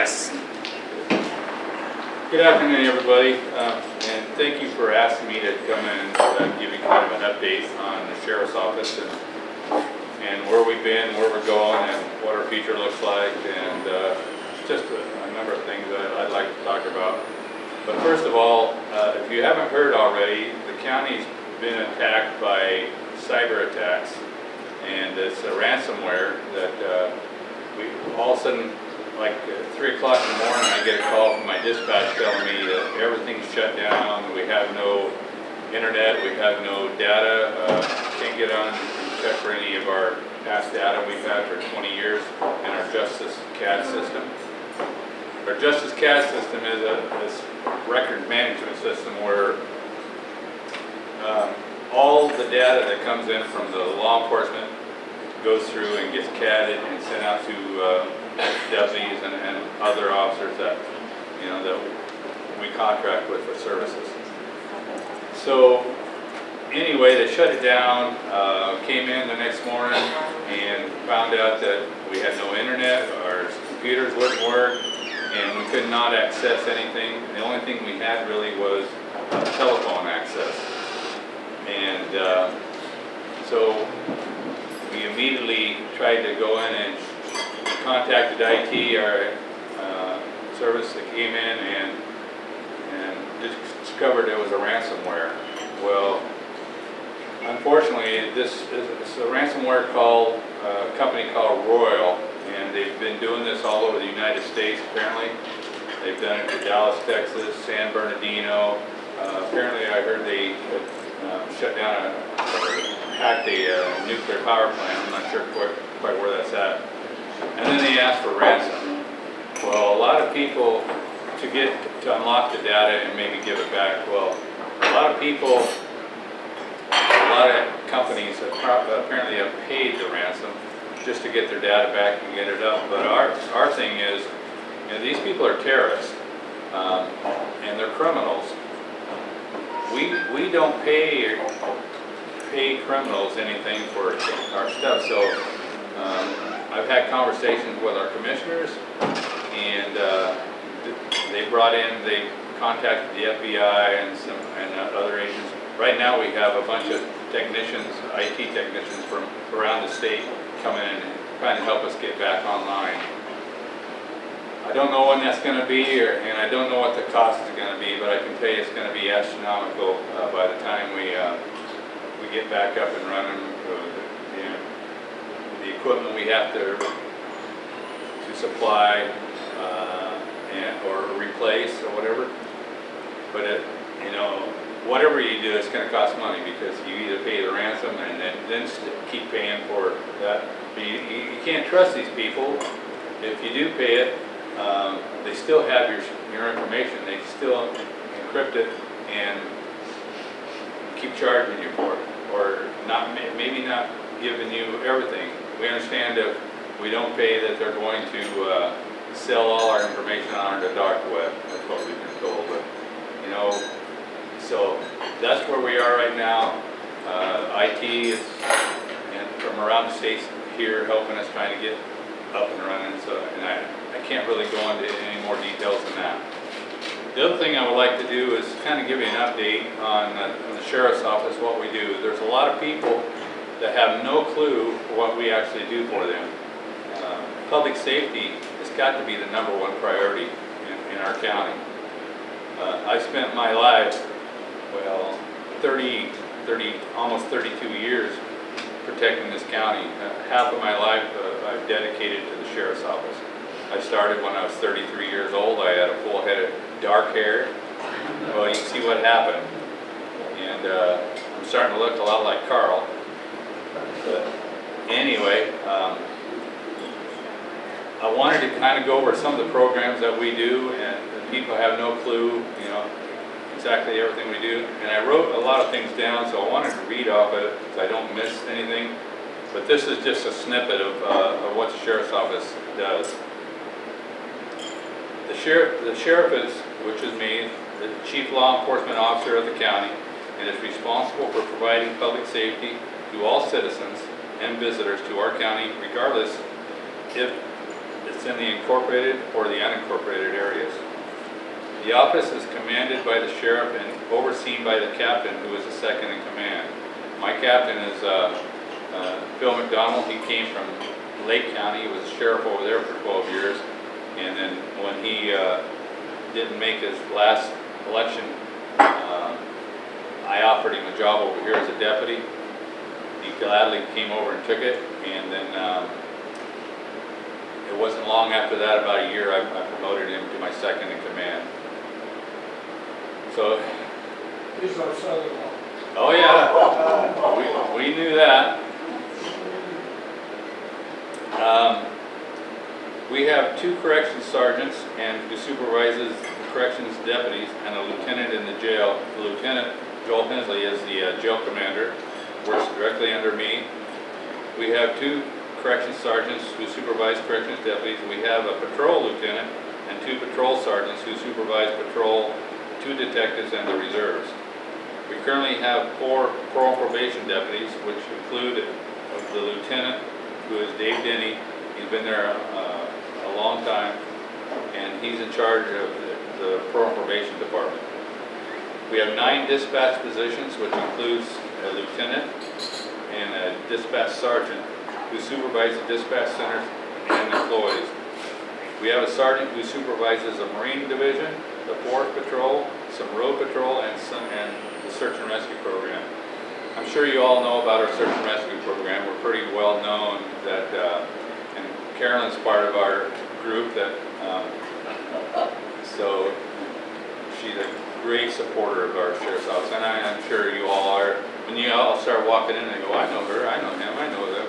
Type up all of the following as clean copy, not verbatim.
Yes. Good afternoon, everybody, and thank you for asking me to come in and give you kind of an update on the Sheriff's Office and where we've been, where we're going, and what our future looks like, and just a number of things that I'd like to talk about. But first of all, if you haven't heard already, the county's been attacked by cyber attacks, and it's a ransomware that we all of a sudden, like 3 o'clock in the morning, I get a call from my dispatch telling me that everything's shut down, we have no internet, we have no data, can't get on and check for any of our past data we've had for 20 years in our Justice CAD system. Our Justice CAD system is this record management system where all the data that comes in from the law enforcement goes through and gets CAD'd and sent out to deputies and other officers that we contract with for services. So anyway, they shut it down. Came in the next morning and found out that we had no internet, our computers wouldn't work, and we could not access anything. The only thing we had really was telephone access. And so we immediately tried to go in and contacted IT, our service that came in and discovered it was a ransomware. Well, unfortunately, this is a ransomware called a company called Royal, and they've been doing this all over the United States. Apparently, they've done it to Dallas, Texas, San Bernardino. Apparently, I heard they shut down hacked a nuclear power plant. I'm not sure quite where that's at. And then they asked for ransom. Well, a lot of people, to unlock the data and maybe give it back, well, a lot of people, a lot of companies apparently have paid the ransom just to get their data back and get it up. But our thing is, these people are terrorists, and they're criminals. We don't pay criminals anything for our stuff. So I've had conversations with our commissioners, and they contacted the FBI and other agents. Right now we have a bunch of technicians, IT technicians from around the state coming in and trying to help us get back online. I don't know when that's going to be, and I don't know what the cost is going to be, but I can tell you it's going to be astronomical by the time we get back up and running. The equipment we have to supply or replace or whatever. But whatever you do, it's going to cost money, because you either pay the ransom and then keep paying for that. You can't trust these people. If you do pay it, they still have your information. They still encrypt it and keep charging you for it, or maybe not giving you everything. We understand if we don't pay that they're going to sell all our information on the dark web. That's what we've been told. But so that's where we are right now. IT is from around the states here helping us trying to get up and running. So, and I can't really go into any more details than that. The other thing I would like to do is kind of give you an update on the Sheriff's Office, what we do. There's a lot of people that have no clue what we actually do for them. Public safety has got to be the #1 priority in our county. I spent my life, well, almost 32 years protecting this county. Half of my life I've dedicated to the Sheriff's Office. I started when I was 33 years old. I had a full head of dark hair. Well, you can see what happened. And I'm starting to look a lot like Carl. But anyway, I wanted to kind of go over some of the programs that we do, and people have no clue, exactly everything we do. And I wrote a lot of things down, so I wanted to read off it so I don't miss anything. But this is just a snippet of what the Sheriff's Office does. The sheriff is, which is me, the chief law enforcement officer of the county, and is responsible for providing public safety to all citizens and visitors to our county, regardless if it's It's in the incorporated or the unincorporated areas. The office is commanded by the sheriff and overseen by the captain, who is the second in command. My captain is Phil McDonald. He came from Lake County. He was a sheriff over there for 12 years. And then when he didn't make his last election, I offered him a job over here as a deputy. He gladly came over and took it. And then it wasn't long after that, about a year, I promoted him to my second in command. So, He's our son-in-law. oh yeah, we knew that. We have 2 corrections sergeants and who supervises the corrections deputies and a lieutenant in the jail. The lieutenant, Joel Hensley, is the jail commander, works directly under me. We have 2 corrections sergeants who supervise corrections deputies. We have a patrol lieutenant and 2 patrol sergeants who supervise patrol, 2 detectives, and the reserves. We currently have 4 parole probation deputies, which include the lieutenant, who is Dave Denny. He's been there a long time, and he's in charge of the parole probation department. We have 9 dispatch positions, which includes a lieutenant and a dispatch sergeant who supervise the dispatch centers and employees. We have a sergeant who supervises a Marine division, the Forest Patrol, some Road Patrol, and the Search and Rescue program. I'm sure you all know about our Search and Rescue program. We're pretty well known that, and Carolyn's part of our group, that, so she's a great supporter of our sheriff's office, and I'm sure you all are. When you all start walking in and go, I know her, I know him, I know them.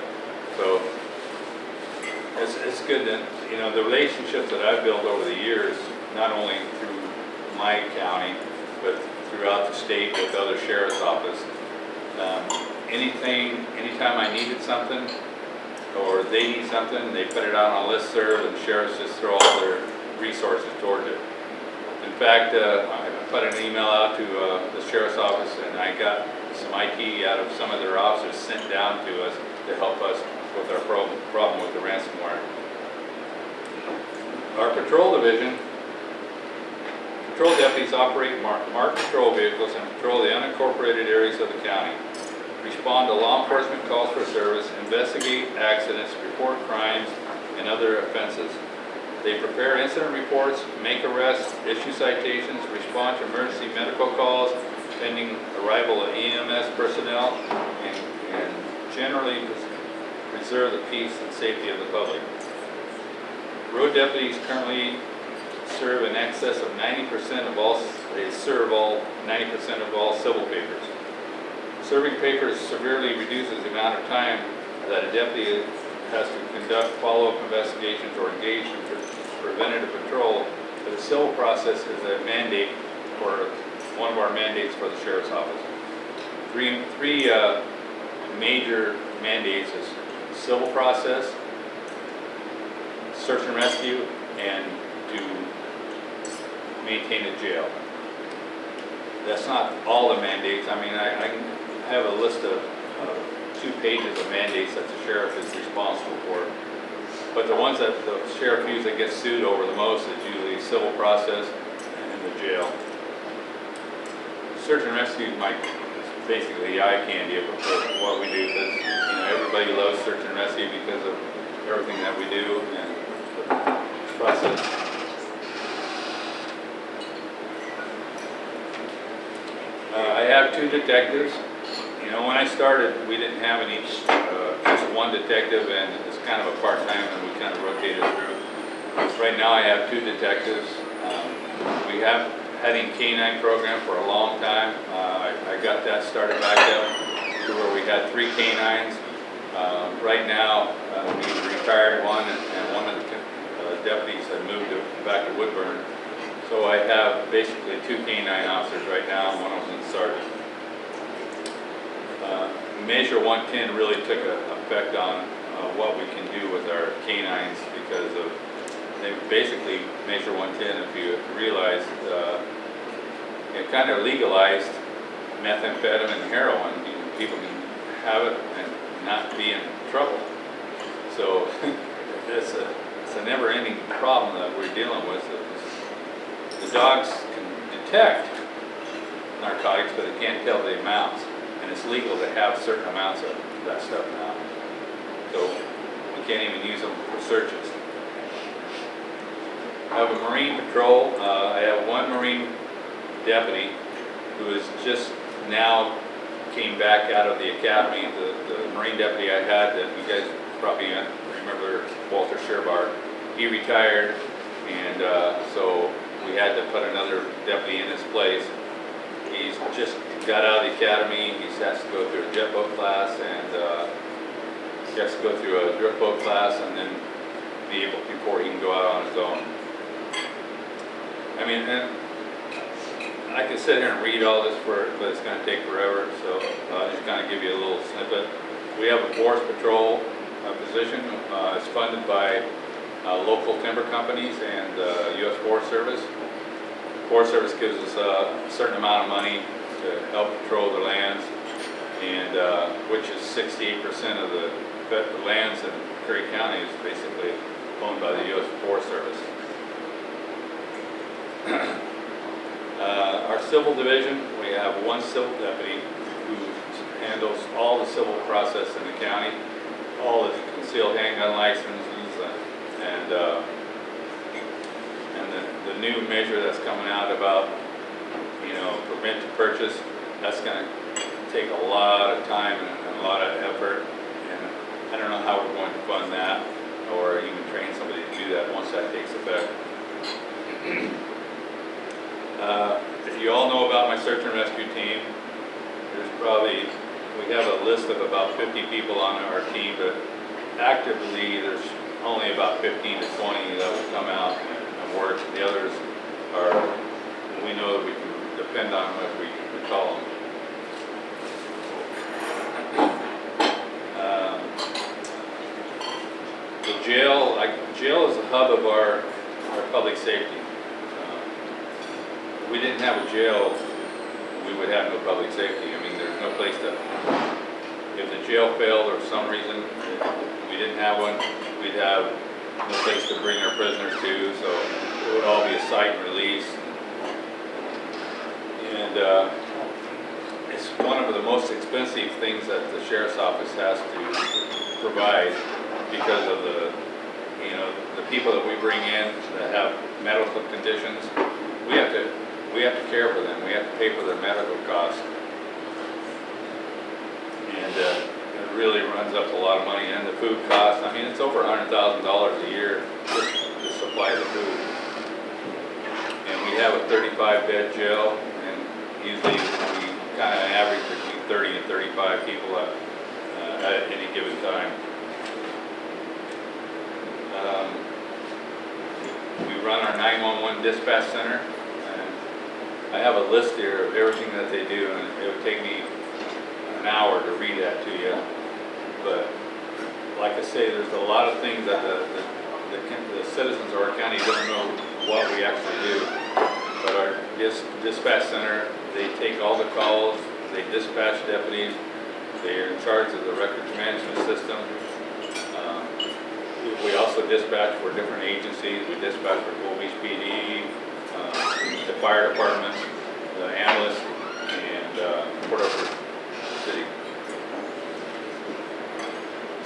So it's good that, you know, the relationships that I've built over the years, not only through my county, but throughout the state with other sheriff's office. Anytime I needed something or they need something, they put it out on a listserv and sheriffs just throw all their resources towards it. In fact, I put an email out to the sheriff's office, and I got some IT out of some of their officers sent down to us to help us with our problem with the ransomware. Our patrol division, patrol deputies operate marked patrol vehicles and patrol the unincorporated areas of the county, respond to law enforcement calls for service, investigate accidents, report crimes, and other offenses. They prepare incident reports, make arrests, issue citations, respond to emergency medical calls, pending arrival of EMS personnel, and generally preserve the peace and safety of the public. Road deputies currently serve in excess of 90% of all, they serve all 90% of all civil papers. Serving papers severely reduces the amount of time that a deputy has to conduct follow-up investigations or engage in preventative patrol, but the civil process is a mandate for one of our mandates for the sheriff's office. Three major mandates is civil process, search and rescue, and to maintain a jail. That's not all the mandates. I mean, I have a list of 2 pages of mandates that the sheriff is responsible for. But the ones that the sheriff usually gets sued over the most is usually civil process and in the jail. Search and rescue is basically the eye candy of what we do, because you know everybody loves search and rescue because of everything that we do and the process. I have 2 detectives. You know, when I started, we didn't have any, just 1 detective, and it's kind of a part-time, and we kind of rotated through. Right now I have 2 detectives. We have had a canine program for a long time. I got that started back up to where we had 3 canines. Right now, we retired one, and one of the deputies had moved back to Woodburn. So I have basically 2 canine officers right now, and one of them is sergeant. Measure 110 really took effect on what we can do with our canines, because of they basically Measure 110, if you realize, it kind of legalized methamphetamine and heroin. People can have it and not be in trouble. So it's it's a never-ending problem that we're dealing with. The dogs can detect narcotics, but they can't tell the amounts, and it's legal to have certain amounts of that stuff now. So we can't even use them for searches. I have a Marine patrol. I have one Marine deputy who is just now came back out of the academy. The Marine deputy I had that you guys probably remember, Walter Sherbar, he retired, and so we had to put another deputy in his place. He's just got out of the academy. He has to go through a jet boat class, and he has to go through a drift boat class, and then be able, before he can go out on his own. I mean, and I could sit here and read all this but it's going to take forever, so I'll just kind of give you a little snippet. We have a forest patrol position. It's funded by local timber companies and U.S. Forest Service. Forest Service gives us a certain amount of money to help patrol the lands, and which is 68% of the lands in Curry County is basically owned by the U.S. Forest Service. Our civil division, we have one civil deputy who handles all the civil process in the county, all the concealed handgun licenses, and the new measure that's coming out about, you know, permit to purchase. That's going to take a lot of time and a lot of effort, and I don't know how we're going to fund that or even train somebody to do that once that takes effect. You all know about my search and rescue team. There's probably, we have a list of about 50 people on our team, but actively there's only about 15 to 20 that will come out and work. The others are, we know that we can depend on them if we call them. The jail is the hub of our public safety. If we didn't have a jail, we would have no public safety. I mean, there's no place to, if the jail failed or for some reason we didn't have one, we'd have no place to bring our prisoners to, so it would all be a cite and release. And it's one of the most expensive things that the sheriff's office has to provide because of the, you know, the people that we bring in that have medical conditions. We have to care for them. We have to pay for their medical costs, and it really runs up a lot of money. And the food costs. I mean, it's over $100,000 a year just to supply the food. And we have a 35-bed jail, and usually we kind of average between 30 and 35 people at any given time. We run our 911 dispatch center. I have a list here of everything that they do, and it would take me an hour to read that to you. But like I say, there's a lot of things that the citizens of our county don't know what we actually do. But our dispatch center, they take all the calls, they dispatch deputies, they are in charge of the records management system. We also dispatch for different agencies. We dispatch for Gold Beach PD, the fire department, the ambulance, and Port Orford City.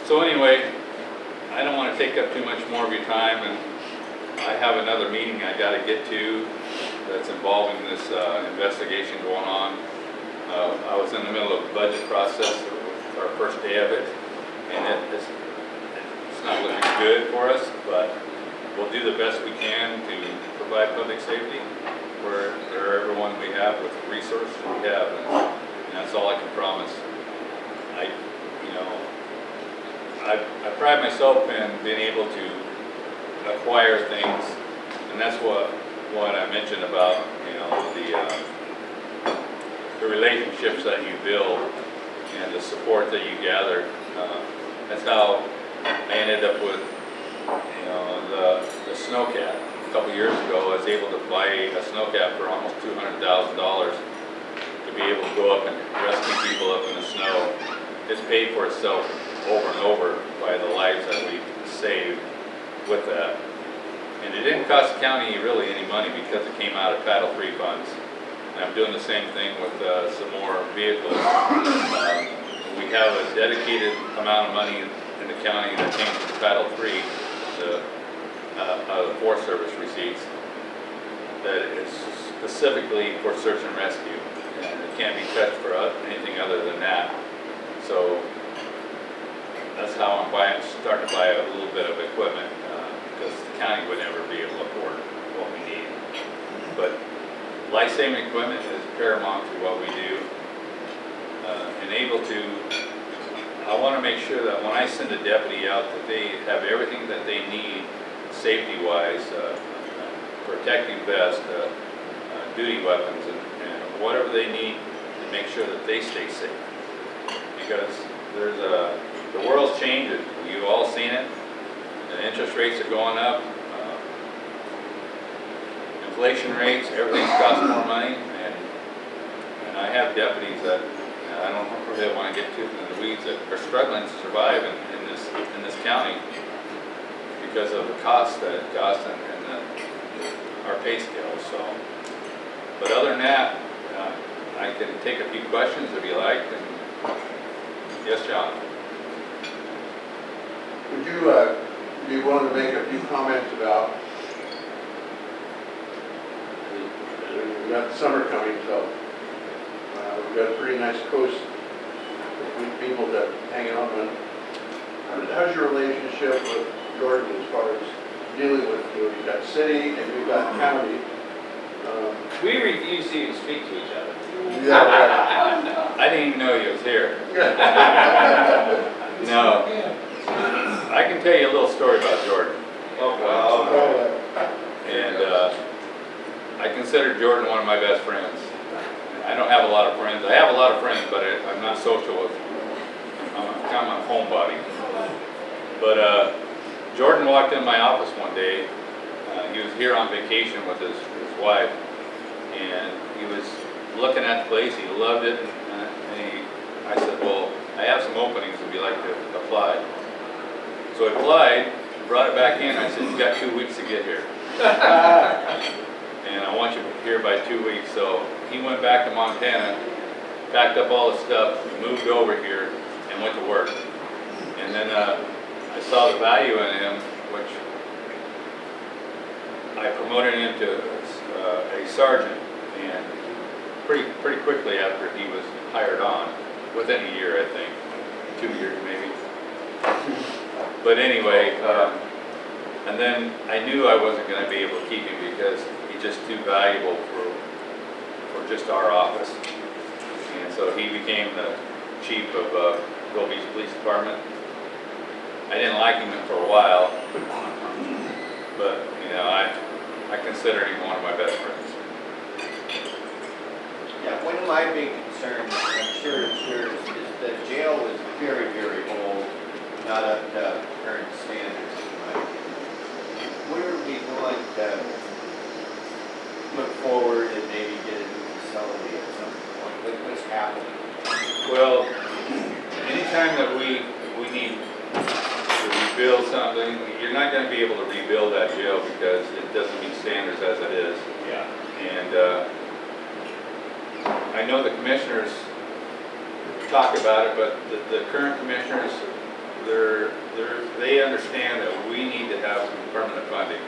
So anyway, I don't want to take up too much more of your time, and I have another meeting I got to get to that's involving this investigation going on. I was in the middle of the budget process, our first day of it, and it's not looking good for us, but we'll do the best we can to provide public safety for everyone we have with the resources we have, and that's all I can promise. I pride myself in being able to acquire things, and that's what I mentioned about, you know, the relationships that you build and the support that you gather. That's how I ended up with, you know, the snowcat. A couple years ago, I was able to buy a snowcat for almost $200,000 to be able to go up and rescue people up in the snow. It's paid for itself over and over by the lives that we've saved. with that. And it didn't cost the county really any money because it came out of Title III funds. And I'm doing the same thing with some more vehicles. We have a dedicated amount of money in the county that came from Title III, the Forest Service receipts, that is specifically for search and rescue. And it can't be touched for anything other than that. So that's how I'm starting to buy a little bit of equipment, because the county would never be able to afford what we need. But life-saving equipment is paramount to what we do. And able to, I want to make sure that when I send a deputy out that they have everything that they need safety-wise, protecting vest, duty weapons, and whatever they need to make sure that they stay safe. Because there's the world's changing. You've all seen it. The interest rates are going up. Inflation rates, everything's cost more money, and I have deputies that I don't really want to get too into the weeds that are struggling to survive in this county because of the cost that it costs and our pay scale. So, but other than that, I can take a few questions if you like. And yes, John. Would you be willing to make a few comments about, we've got summer coming, so we've got a pretty nice coast with people that hang out on. How's your relationship with Jordan as far as dealing with, you've got city and you've got county? We refuse to even speak to each other. Yeah, I didn't even know you was here. right. No, I can tell you a little story about Jordan. And I consider Jordan one of my best friends. I don't have a lot of friends. I have a lot of friends, but I'm not social with them. I'm kind of a homebody. But Jordan walked in my office one day. He was here on vacation with his wife, and he was looking at the place. He loved it, and I said, well, I have some openings if you'd like to apply. So I applied, brought it back in. I said, you got 2 weeks to get here. And I want you here by 2 weeks. So he went back to Montana, packed up all the stuff, moved over here, and went to work. And then I saw the value in him, which I promoted him to a sergeant, and pretty quickly after he was hired on, within a year, I think, 2 years maybe. But anyway, and then I knew I wasn't going to be able to keep him because he's just too valuable for just our office. And so he became the chief of Gold Beach Police Department. I didn't like him for a while, but you know, I consider him one of my best friends. Yeah, one of my big concerns, I'm sure it's yours, is the jail is very, very old, not up to current standards, in my opinion. Where are we going to look forward and maybe get a new facility at some point? What's happening? Well, anytime that we need to rebuild something, you're not going to be able to rebuild that jail because it doesn't meet standards as it is. Yeah. And I know the commissioners talk about it, but the current commissioners, they understand that we need to have some permanent funding.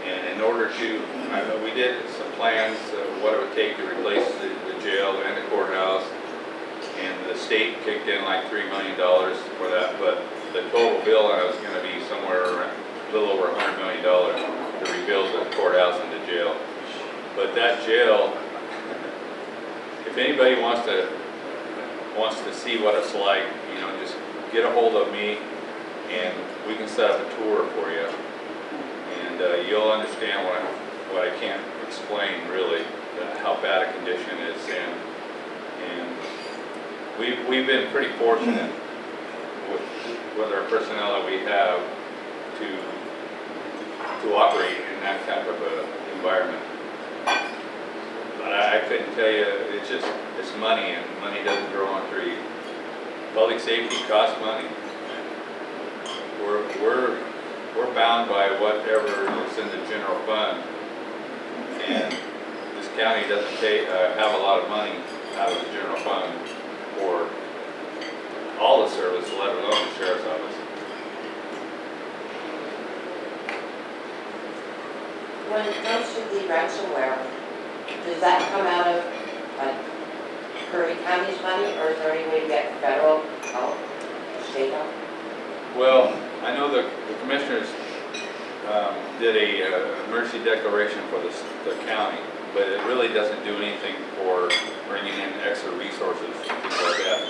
And in order to, we did some plans of what it would take to replace the jail and the courthouse. And the state kicked in like $3 million for that, but the total bill on it was going to be somewhere around a little over $100 million to rebuild the courthouse and the jail. But that jail, if anybody wants to see what it's like, you know, just get a hold of me and we can set up a tour for you. And you'll understand what I can't explain really, how bad a condition it is in. And we've been pretty fortunate with our personnel that we have to operate in that type of a environment. But I couldn't tell you, it's money, and money doesn't grow on trees. Public safety costs money. We're bound down by whatever is in the general fund. And this county doesn't have a lot of money out of the general fund for all the service, let alone the sheriff's office. When it comes to the ransomware, does that come out of like Curry County's money, or is there any way to get federal help, state help? Well, I know the commissioners did a emergency declaration for the county, but it really doesn't do anything for bringing in extra resources, things like that.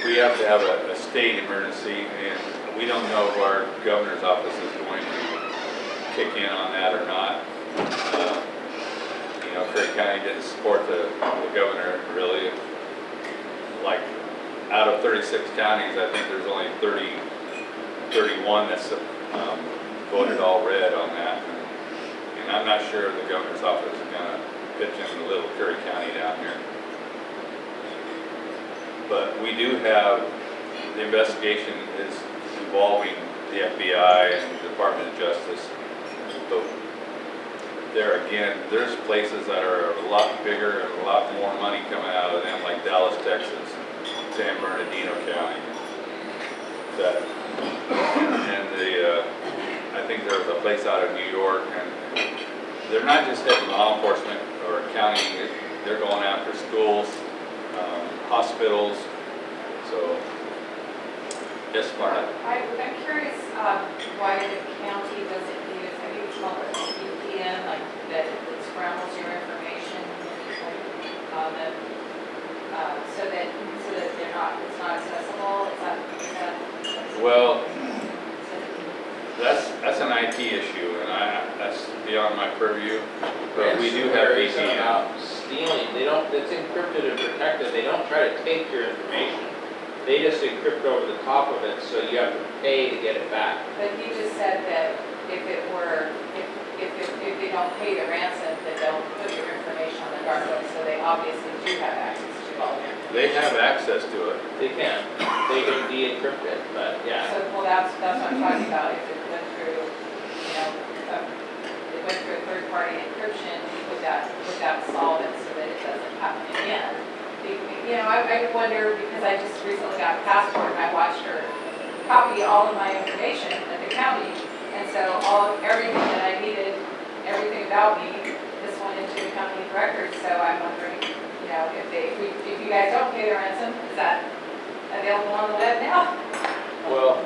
We have to have a state emergency, and we don't know if our governor's office is going to kick in on that or not. You know, Curry County didn't support the governor really. Like, out of 36 counties, I think there's only 31 that's voted all red on that. And I'm not sure the governor's office is gonna pitch in the little Curry County down here. But we do have, the investigation is involving the FBI and the Department of Justice. So there again, there's places that are a lot bigger and a lot more money coming out of them, like Dallas, Texas, San Bernardino County. That, and I think there's a place out of New York, and they're not just hitting law enforcement or county, they're going after schools, hospitals. So, yes, Marta? I'm curious why the county doesn't use, have you come up with a VPN, like that scrambles your information, like, so that they're not, it's not accessible? Is that Well, that's an IT issue, and that's beyond my purview. But we do have Ransomware isn't VPN. about stealing, they don't, it's encrypted and protected, they don't try to take your information. They just encrypt over the top of it, so you have to pay to get it back. But you just said that if it were, if they don't pay the ransom, that they'll put your information on the dark web, so they obviously do have access to all your information. They have access to it. They can de-encrypt it, but yeah. So, well, that's what I'm talking about, if it went through, you know, it went through a third-party encryption, would that solve it so that it doesn't happen again? You know, I wonder, because I just recently got a passport, and I watched her copy all of my information at the county, and so everything that I needed, everything about me, this went into the county records, so I'm wondering, you know, if you guys don't pay the ransom, is that available on the web now? Well,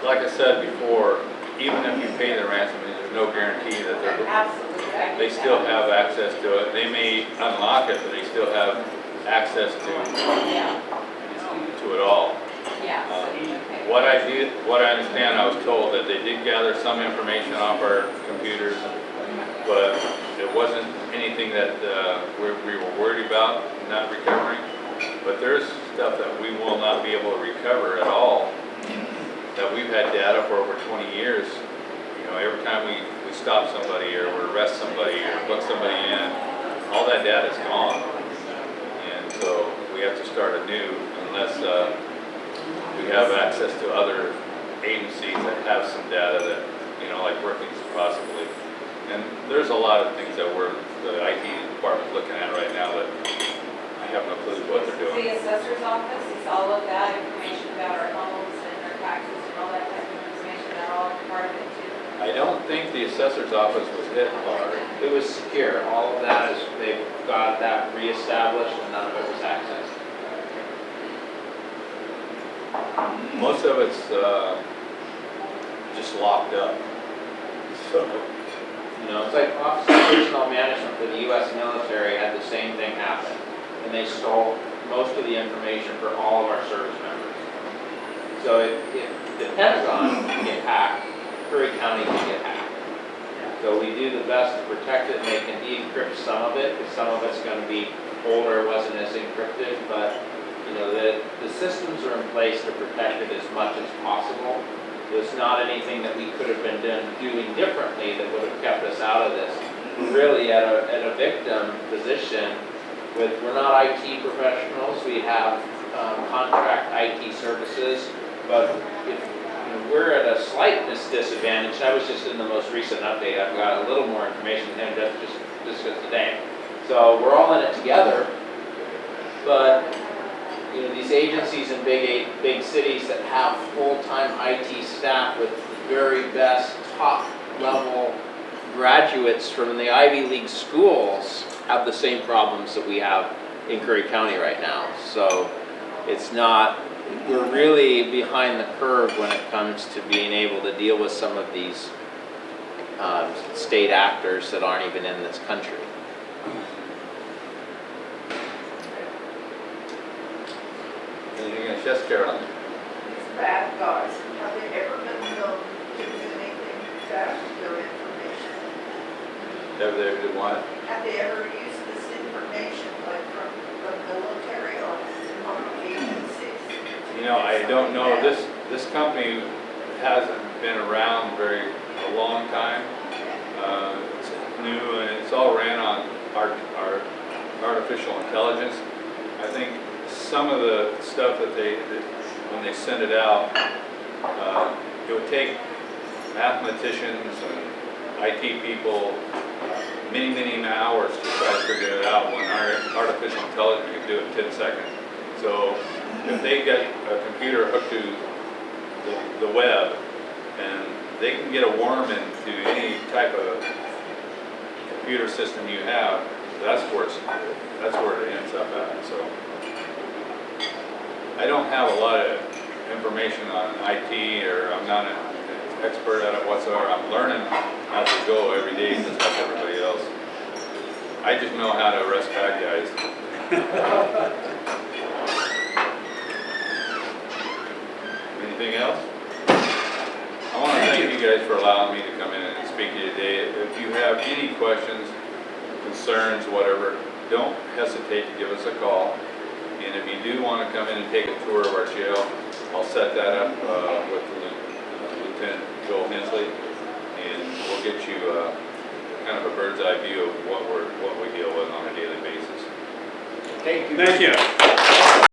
like I said before, even if you pay the ransom, there's no guarantee that Absolutely. they still have access to it. They may unlock it, but they still have access to it all. Yeah. What I understand, I was told that they did gather some information off our computers, but it wasn't anything that we were worried about not recovering. But there's stuff that we will not be able to recover at all, that we've had data for over 20 years. You know, every time we stop somebody or we arrest somebody or book somebody in, all that data is gone. And so we have to start anew unless we have access to other agencies that have some data that, you know, like Brookings possibly. And there's a lot of things that the IT department's looking at right now that I have no clue what they're doing. The assessor's office is all of that information about our homes and our taxes and all that type of information, they're all part of it too. I don't think the assessor's office was hit hard. It was secure, all of that is, they've got that reestablished and none of it was accessed. Most of it's just locked up. So, You know, it's like Office of Personnel Management for the U.S. military had the same thing happen. And they stole most of the information for all of our service members. So if the Pentagon can get hacked, Curry County can get hacked. So we do the best to protect it, and they can de-encrypt some of it, because some of it's going to be older, wasn't as encrypted, but you know, the systems are in place to protect it as much as possible. There's not anything that we could have been doing differently that would have kept us out of this. We're really at a victim position we're not IT professionals, we have contract IT services, but if we're at a slight disadvantage. That was just in the most recent update. I've got a little more information than just today. So we're all in it together, but you know, these agencies in big cities that have full-time IT staff with the very best top-level graduates from the Ivy League schools have the same problems that we have in Curry County right now. So it's not, we're really behind the curve when it comes to being able to deal with some of these state actors that aren't even in this country. Anything else? Yes, Carolyn? These bad guys, have they ever been known to do anything bad with their information? Have they ever what? Have they ever used this information, like from the military or from agencies? You know, I don't know. This company hasn't been around a long time. It's new and it's all ran on our artificial intelligence. I think some of the stuff that when they send it out, it would take mathematicians and IT people many hours to try to figure it out when our artificial intelligence can do it in 10 seconds. So if they get a computer hooked to the web and they can get a worm into any type of computer system you have, that's where it ends up at. So I don't have a lot of information on IT, or I'm not an expert at it whatsoever. I'm learning as we go every day, just like everybody else. I just know how to arrest bad guys. Anything else? I want to thank you guys for allowing me to come in and speak to you today. If you have any questions, concerns, whatever, don't hesitate to give us a call. And if you do want to come in and take a tour of our jail, I'll set that up with Lieutenant Joel Hensley, and we'll get you kind of a bird's eye view of what we deal with on a daily basis. Thank you. Thank you.